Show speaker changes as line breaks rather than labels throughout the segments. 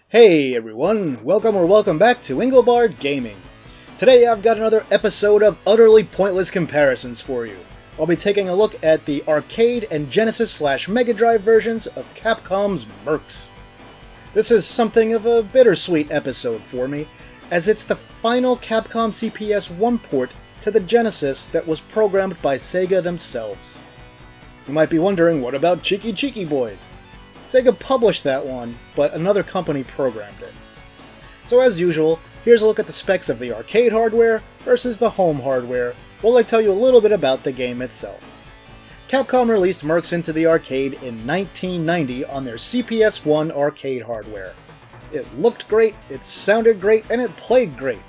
Hey everyone, welcome back to Engelbart Gaming. Today I've got another episode of utterly pointless comparisons for you. I'll be taking a look at the arcade and Genesis/Mega Drive versions of Capcom's Mercs. This is something of a bittersweet episode for me, as it's the final Capcom CPS-1 port to the Genesis that was programmed by Sega themselves. You might be wondering, what about Cheeky Cheeky Boys? Sega published that one, but another company programmed it. So as usual, here's a look at the specs of the arcade hardware versus the home hardware, while I tell you a little bit about the game itself. Capcom released Mercs into the arcade in 1990 on their CPS-1 arcade hardware. It looked great, it sounded great, and it played great,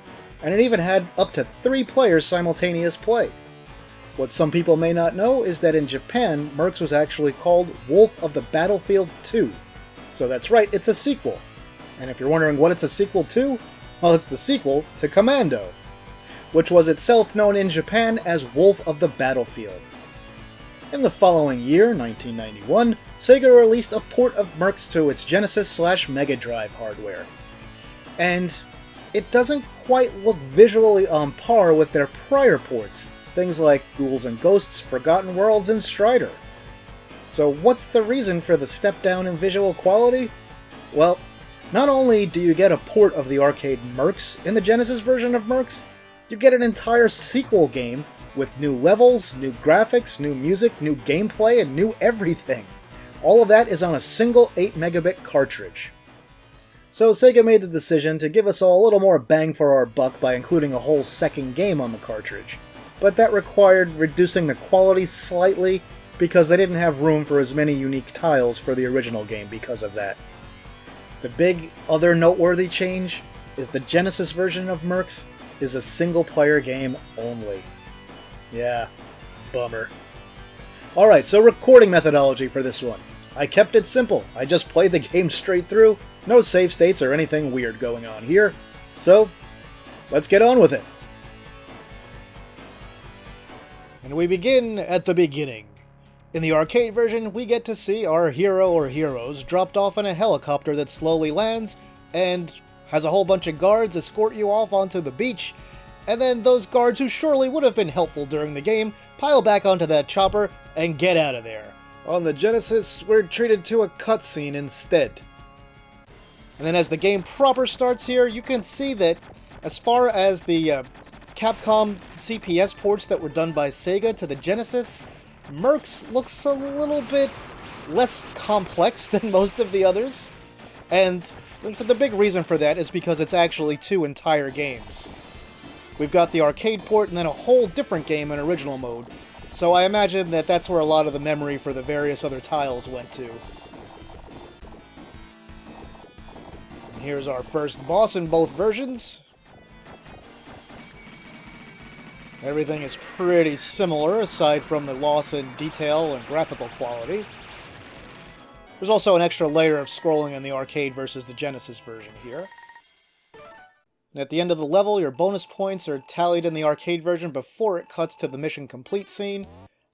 and it even had up to 3 players simultaneous play. What some people may not know is that in Japan, Mercs was actually called Wolf of the Battlefield 2. So that's right, it's a sequel. And if you're wondering what it's a sequel to, well, it's the sequel to Commando, which was itself known in Japan as Wolf of the Battlefield. In the following year, 1991, Sega released a port of Mercs to its Genesis/Mega Drive hardware. And it doesn't quite look visually on par with their prior ports, things like Ghouls and Ghosts, Forgotten Worlds, and Strider. So what's the reason for the step down in visual quality? Well, not only do you get a port of the arcade Mercs in the Genesis version of Mercs, you get an entire sequel game with new levels, new graphics, new music, new gameplay, and new everything. All of that is on a single 8 megabit cartridge. So Sega made the decision to give us all a little more bang for our buck by including a whole second game on the cartridge. But that required reducing the quality slightly because they didn't have room for as many unique tiles for the original game because of that. The big other noteworthy change is the Genesis version of Mercs is a single-player game only. Yeah, bummer. Alright, so recording methodology for this one. I kept it simple. I just played the game straight through. No save states or anything weird going on here. So, let's get on with it. And we begin at the beginning. In the arcade version, we get to see our hero or heroes dropped off in a helicopter that slowly lands and has a whole bunch of guards escort you off onto the beach, and then those guards who surely would have been helpful during the game pile back onto that chopper and get out of there. On the Genesis, we're treated to a cutscene instead. And then as the game proper starts here, you can see that as far as the Capcom CPS ports that were done by Sega to the Genesis, Mercs looks a little bit less complex than most of the others. And so the big reason for that is because it's actually 2 entire games. We've got the arcade port and then a whole different game in original mode. So I imagine that that's where a lot of the memory for the various other tiles went to. And here's our first boss in both versions. Everything is pretty similar, aside from the loss in detail and graphical quality. There's also an extra layer of scrolling in the arcade versus the Genesis version here. And at the end of the level, your bonus points are tallied in the arcade version before it cuts to the mission complete scene.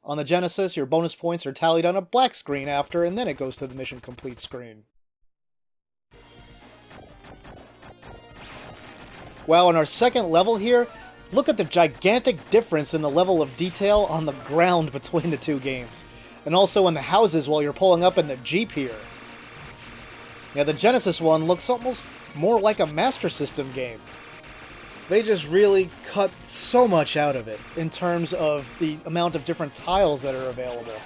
On the Genesis, your bonus points are tallied on a black screen after, and then it goes to the mission complete screen. Wow, in our second level here, look at the gigantic difference in the level of detail on the ground between the 2 games, and also in the houses while you're pulling up in the Jeep here. Yeah, the Genesis one looks almost more like a Master System game. They just really cut so much out of it in terms of the amount of different tiles that are available.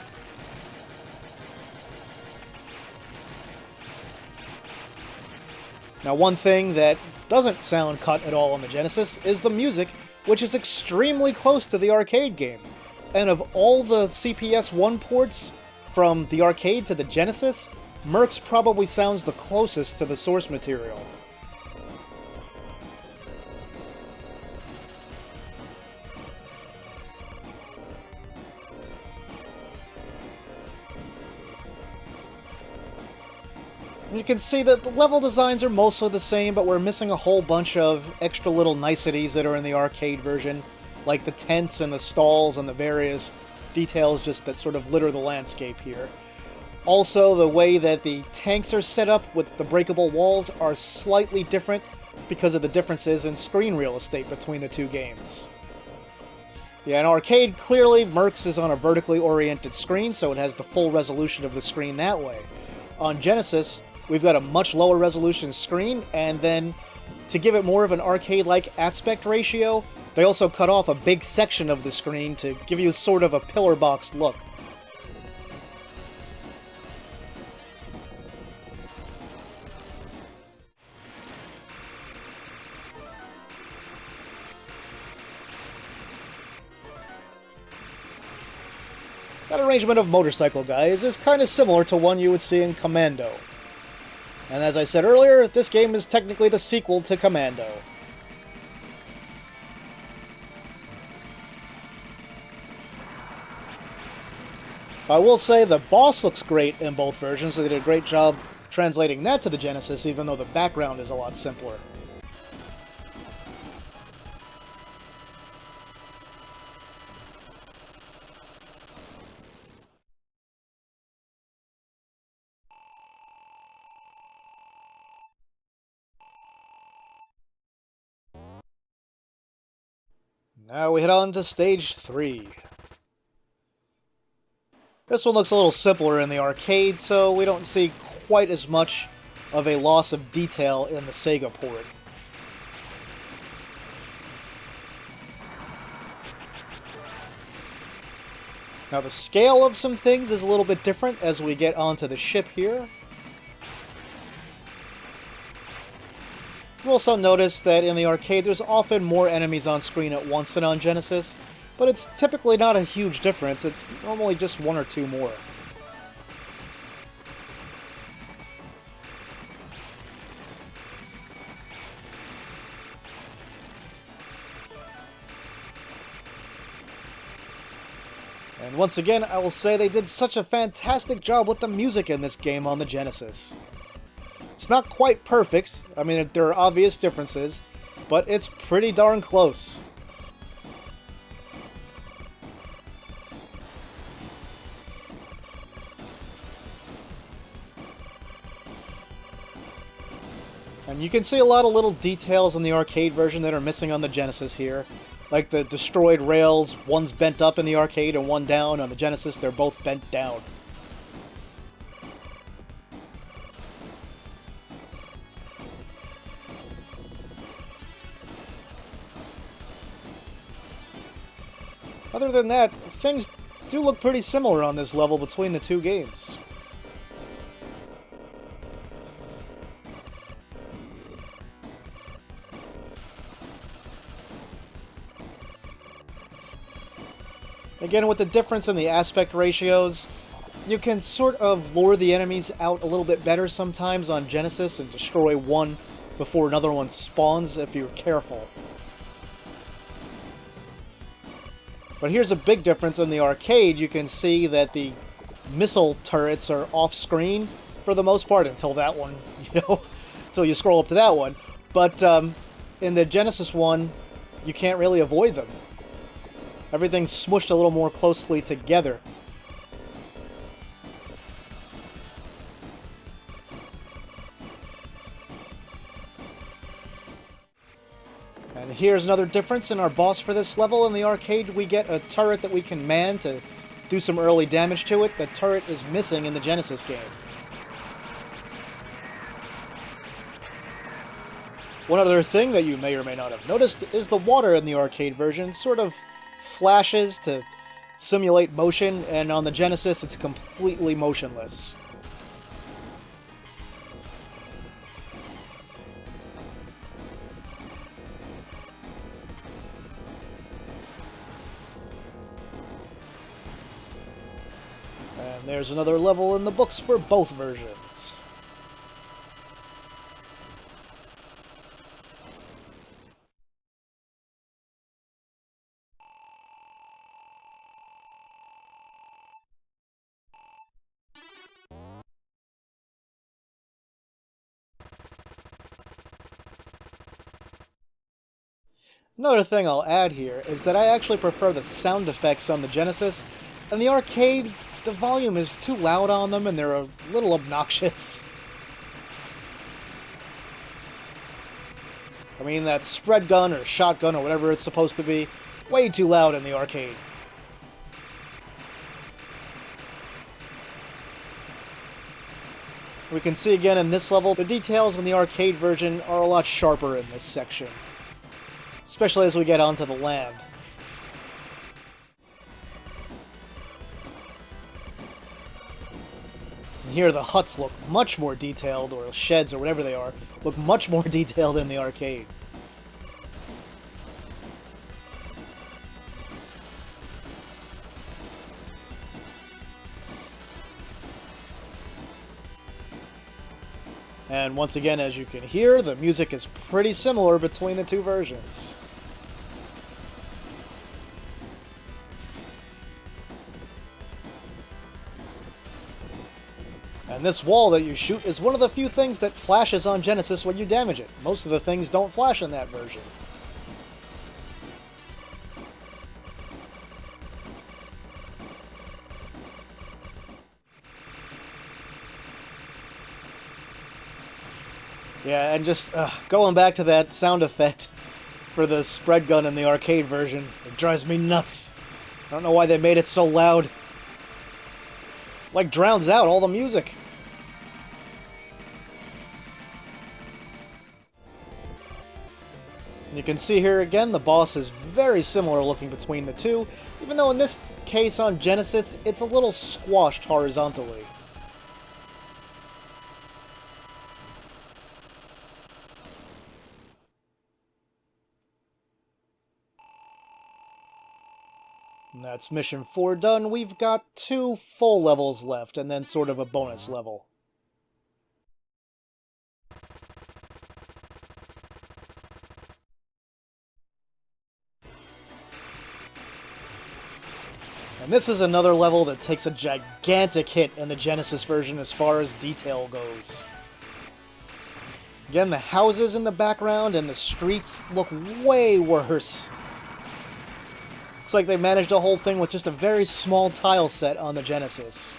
Now, one thing that doesn't sound cut at all on the Genesis is the music, which is extremely close to the arcade game. And of all the CPS-1 ports from the arcade to the Genesis, Mercs probably sounds the closest to the source material. You can see that the level designs are mostly the same, but we're missing a whole bunch of extra little niceties that are in the arcade version, like the tents and the stalls and the various details just that sort of litter the landscape here. Also, the way that the tanks are set up with the breakable walls are slightly different because of the differences in screen real estate between the two games. Yeah, in arcade, clearly, Mercs is on a vertically oriented screen, so it has the full resolution of the screen that way. On Genesis, we've got a much lower resolution screen, and then, to give it more of an arcade-like aspect ratio, they also cut off a big section of the screen to give you sort of a pillar box look. That arrangement of motorcycle guys is kind of similar to one you would see in Commando. And as I said earlier, this game is technically the sequel to Commando. I will say the boss looks great in both versions, so they did a great job translating that to the Genesis, even though the background is a lot simpler. Now we head on to Stage 3. This one looks a little simpler in the arcade, so we don't see quite as much of a loss of detail in the Sega port. Now the scale of some things is a little bit different as we get onto the ship here. You'll also notice that in the arcade there's often more enemies on screen at once than on Genesis, but it's typically not a huge difference, it's normally just one or two more. And once again, I will say they did such a fantastic job with the music in this game on the Genesis. It's not quite perfect, I mean there are obvious differences, but it's pretty darn close. And you can see a lot of little details in the arcade version that are missing on the Genesis here. Like the destroyed rails, one's bent up in the arcade and one down. On the Genesis, they're both bent down. Other than that, things do look pretty similar on this level between the two games. Again, with the difference in the aspect ratios, you can sort of lure the enemies out a little bit better sometimes on Genesis and destroy one before another one spawns if you're careful. But here's a big difference in the arcade. You can see that the missile turrets are off-screen for the most part until that one, until you scroll up to that one. But in the Genesis one, you can't really avoid them. Everything's smushed a little more closely together. And here's another difference in our boss for this level. In the arcade, we get a turret that we can man to do some early damage to it. The turret is missing in the Genesis game. One other thing that you may or may not have noticed is the water in the arcade version sort of flashes to simulate motion, and on the Genesis it's completely motionless. And there's another level in the books for both versions. Another thing I'll add here is that I actually prefer the sound effects on the Genesis. In the arcade, the volume is too loud on them and they're a little obnoxious. I mean, that spread gun or shotgun or whatever it's supposed to be, way too loud in the arcade. We can see again in this level, the details in the arcade version are a lot sharper in this section. Especially as we get onto the land. And here the huts look much more detailed, or sheds or whatever they are, look much more detailed in the arcade. And once again, as you can hear, the music is pretty similar between the two versions. And this wall that you shoot is one of the few things that flashes on Genesis when you damage it. Most of the things don't flash in that version. Yeah, and just going back to that sound effect for the spread gun in the arcade version, it drives me nuts. I don't know why they made it so loud. Like, drowns out all the music. And you can see here again, the boss is very similar looking between the two, even though in this case on Genesis, it's a little squashed horizontally. And that's mission 4 done. We've got 2 full levels left, and then sort of a bonus level. And this is another level that takes a gigantic hit in the Genesis version as far as detail goes. Again, the houses in the background and the streets look way worse. Looks like they managed the whole thing with just a very small tile set on the Genesis.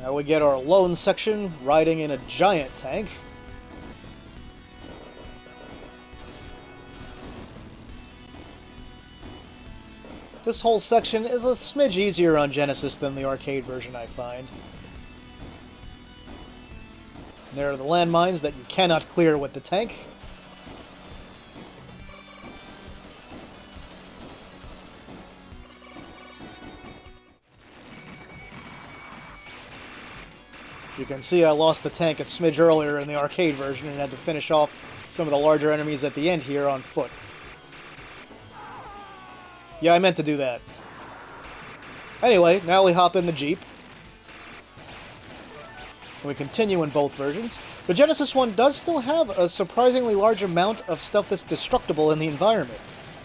Now we get our lone section riding in a giant tank. This whole section is a smidge easier on Genesis than the arcade version, I find. There are the landmines that you cannot clear with the tank. You can see I lost the tank a smidge earlier in the arcade version and had to finish off some of the larger enemies at the end here on foot. Yeah, I meant to do that. Anyway, now we hop in the Jeep. We continue in both versions. The Genesis one does still have a surprisingly large amount of stuff that's destructible in the environment.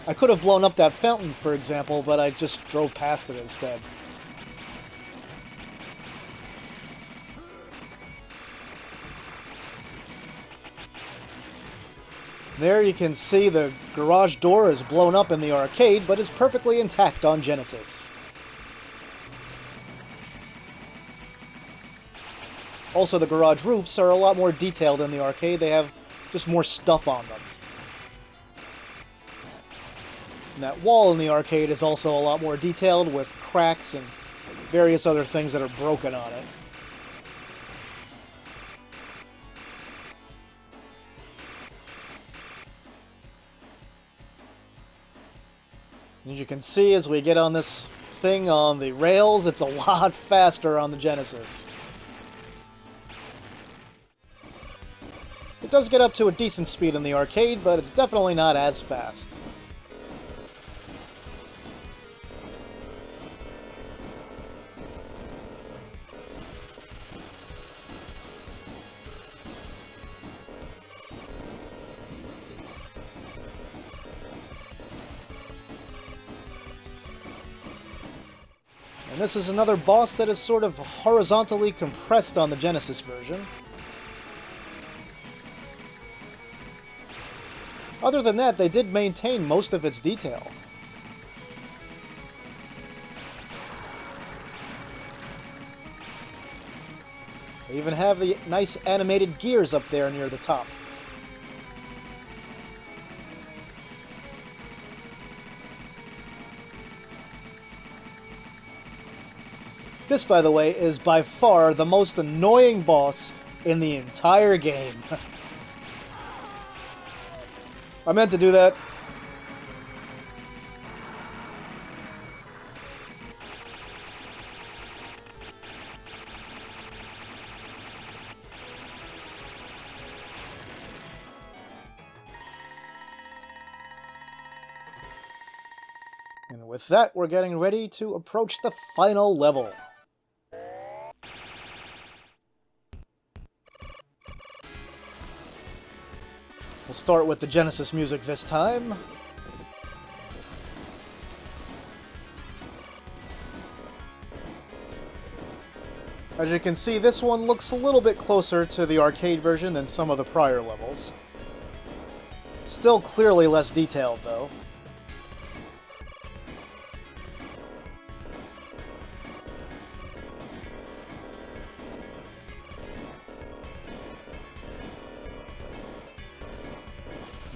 I could have blown up that fountain, for example, but I just drove past it instead. There you can see the garage door is blown up in the arcade, but is perfectly intact on Genesis. Also, the garage roofs are a lot more detailed in the arcade. They have just more stuff on them. And that wall in the arcade is also a lot more detailed with cracks and various other things that are broken on it. As you can see, as we get on this thing on the rails, it's a lot faster on the Genesis. It does get up to a decent speed in the arcade, but it's definitely not as fast. And this is another boss that is sort of horizontally compressed on the Genesis version. Other than that, they did maintain most of its detail. They even have the nice animated gears up there near the top. This, by the way, is by far the most annoying boss in the entire game. I meant to do that. And with that, we're getting ready to approach the final level. We'll start with the Genesis music this time. As you can see, this one looks a little bit closer to the arcade version than some of the prior levels. Still clearly less detailed, though.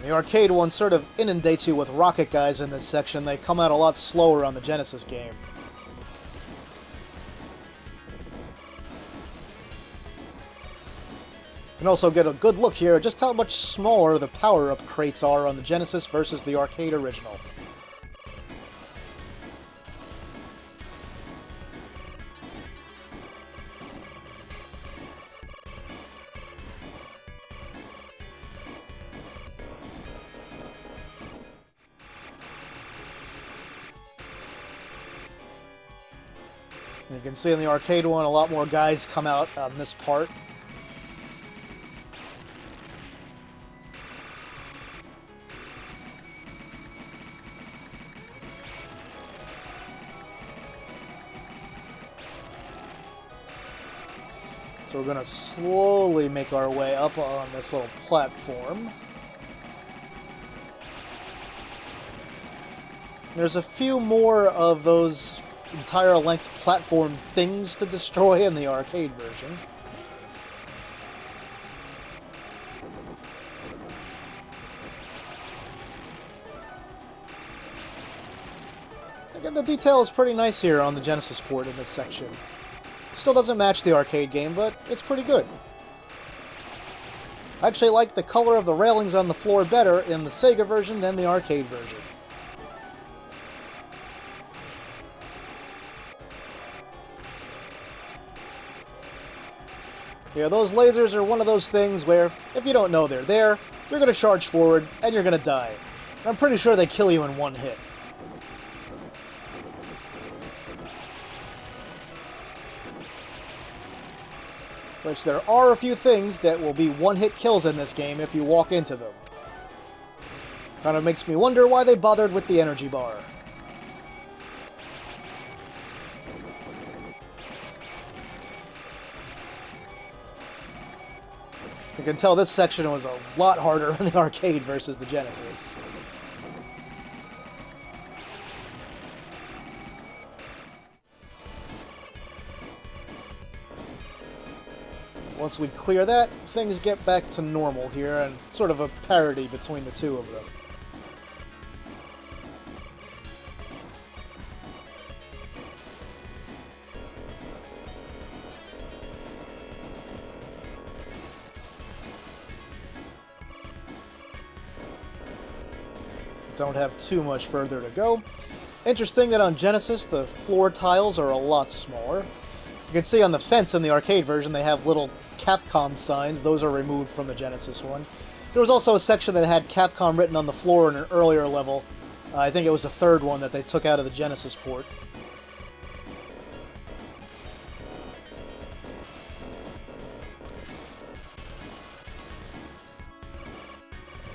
The arcade one sort of inundates you with rocket guys in this section. They come out a lot slower on the Genesis game. You can also get a good look here at just how much smaller the power-up crates are on the Genesis versus the arcade original. And you can see in the arcade one, a lot more guys come out on this part. So we're going to slowly make our way up on this little platform. There's a few more of those entire length platform things to destroy in the arcade version. Again, the detail is pretty nice here on the Genesis port in this section. Still doesn't match the arcade game, but it's pretty good. I actually like the color of the railings on the floor better in the Sega version than the arcade version. Yeah, those lasers are one of those things where, if you don't know they're there, you're going to charge forward, and you're going to die. And I'm pretty sure they kill you in one hit. Which there are a few things that will be one-hit kills in this game if you walk into them. Kind of makes me wonder why they bothered with the energy bar. You can tell this section was a lot harder in the arcade versus the Genesis. Once we clear that, things get back to normal here, and sort of a parity between the two of them. Don't have too much further to go. Interesting that on Genesis, the floor tiles are a lot smaller. You can see on the fence in the arcade version, they have little Capcom signs. Those are removed from the Genesis one. There was also a section that had Capcom written on the floor in an earlier level. I think it was the third one that they took out of the Genesis port.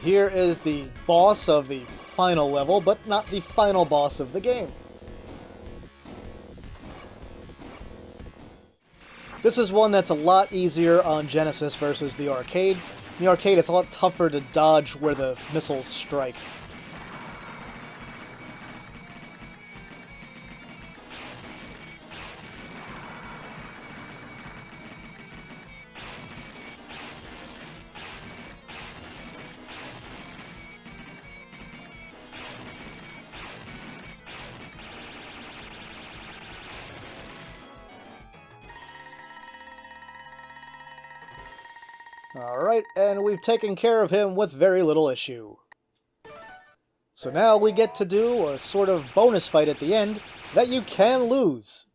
Here is the boss of the final level, but not the final boss of the game. This is one that's a lot easier on Genesis versus the arcade. In the arcade, it's a lot tougher to dodge where the missiles strike. Alright, and we've taken care of him with very little issue. So now we get to do a sort of bonus fight at the end that you can lose.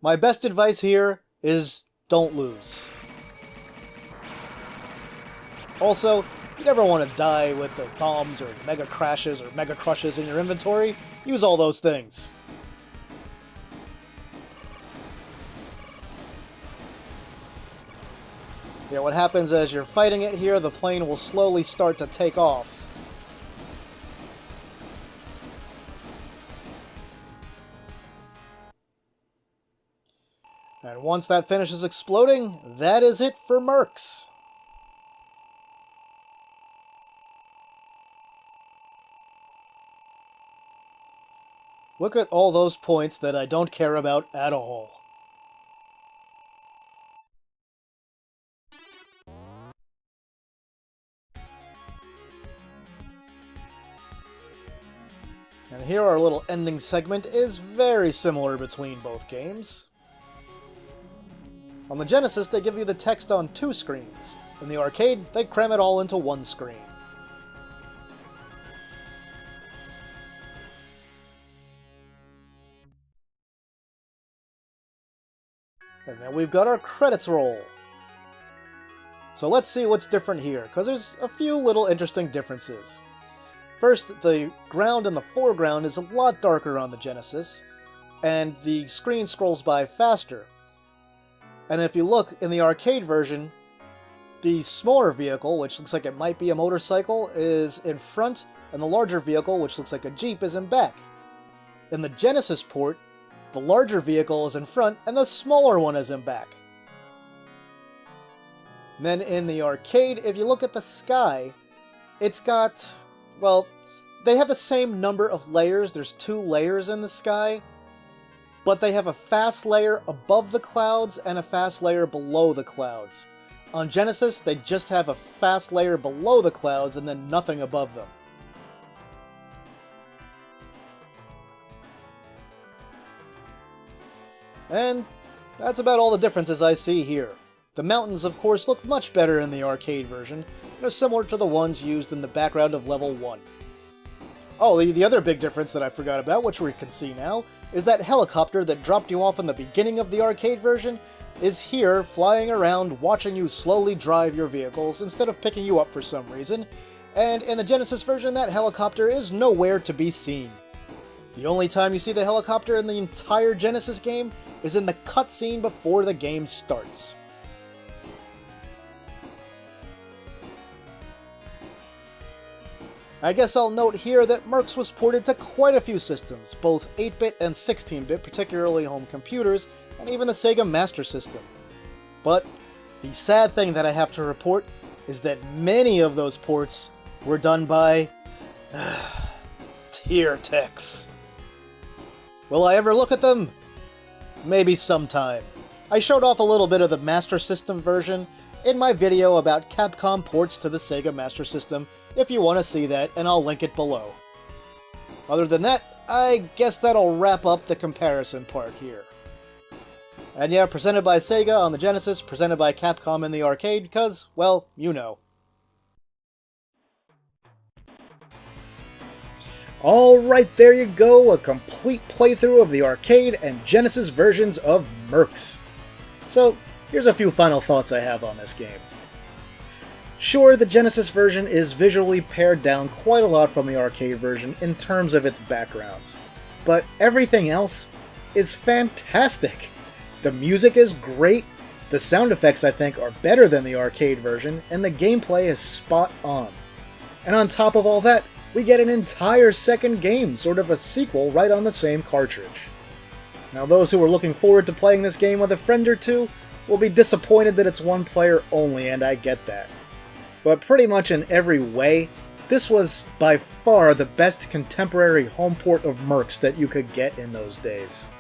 My best advice here is don't lose. Also, you never want to die with the bombs or mega crashes or mega crushes in your inventory. Use all those things. Yeah, what happens as you're fighting it here, the plane will slowly start to take off. And once that finishes exploding, that is it for Mercs. Look at all those points that I don't care about at all. And here our little ending segment is very similar between both games. On the Genesis, they give you the text on 2 screens. In the arcade, they cram it all into 1 screen. And then we've got our credits roll. So let's see what's different here, because there's a few little interesting differences. First, the ground in the foreground is a lot darker on the Genesis, and the screen scrolls by faster. And if you look in the arcade version, the smaller vehicle, which looks like it might be a motorcycle, is in front, and the larger vehicle, which looks like a Jeep, is in back. In the Genesis port, the larger vehicle is in front, and the smaller one is in back. And then in the arcade, if you look at the sky, it's got... well, they have the same number of layers. There's 2 layers in the sky, but they have a fast layer above the clouds and a fast layer below the clouds. On Genesis, they just have a fast layer below the clouds and then nothing above them. And that's about all the differences I see here. The mountains, of course, look much better in the arcade version. They're similar to the ones used in the background of level 1. Oh, the other big difference that I forgot about, which we can see now, is that helicopter that dropped you off in the beginning of the arcade version is here, flying around, watching you slowly drive your vehicles, instead of picking you up for some reason. And in the Genesis version, that helicopter is nowhere to be seen. The only time you see the helicopter in the entire Genesis game is in the cutscene before the game starts. I guess I'll note here that Mercs was ported to quite a few systems, both 8-bit and 16-bit, particularly home computers, and even the Sega Master System. But the sad thing that I have to report is that many of those ports were done by... tier techs. Will I ever look at them? Maybe sometime. I showed off a little bit of the Master System version in my video about Capcom ports to the Sega Master System, if you want to see that, and I'll link it below. Other than that, I guess that'll wrap up the comparison part here. And yeah, presented by Sega on the Genesis, presented by Capcom in the arcade, because, well, you know.
Alright, there you go, a complete playthrough of the arcade and Genesis versions of Mercs. So, here's a few final thoughts I have on this game. Sure, the Genesis version is visually pared down quite a lot from the arcade version in terms of its backgrounds, but everything else is fantastic. The music is great, the sound effects I think are better than the arcade version, and the gameplay is spot on. And on top of all that, we get an entire second game, sort of a sequel right on the same cartridge. Now those who are looking forward to playing this game with a friend or two, will be disappointed that it's one player only, and I get that. But pretty much in every way, this was by far the best contemporary home port of Mercs that you could get in those days.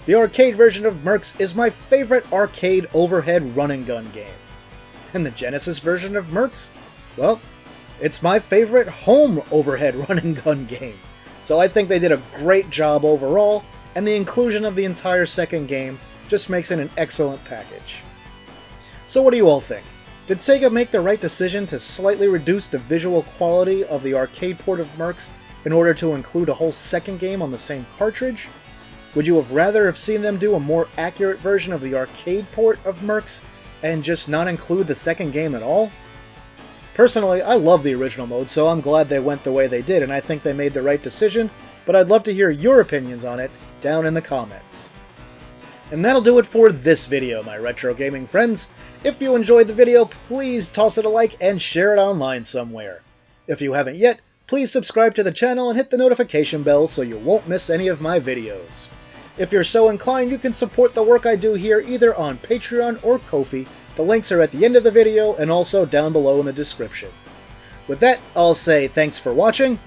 The arcade version of Mercs is my favorite arcade overhead run-and-gun game. And the Genesis version of Mercs? Well, it's my favorite home overhead run-and-gun game. So I think they did a great job overall, and the inclusion of the entire second game just makes it an excellent package. So what do you all think? Did Sega make the right decision to slightly reduce the visual quality of the arcade port of Mercs in order to include a whole second game on the same cartridge? Would you have rather have seen them do a more accurate version of the arcade port of Mercs and just not include the second game at all? Personally, I love the original mode, so I'm glad they went the way they did, and I think they made the right decision, but I'd love to hear your opinions on it down in the comments. And that'll do it for this video, my retro gaming friends. If you enjoyed the video, please toss it a like and share it online somewhere. If you haven't yet, please subscribe to the channel and hit the notification bell so you won't miss any of my videos. If you're so inclined, you can support the work I do here either on Patreon or Ko-fi. The links are at the end of the video and also down below in the description. With that, I'll say thanks for watching,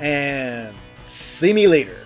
and see me later.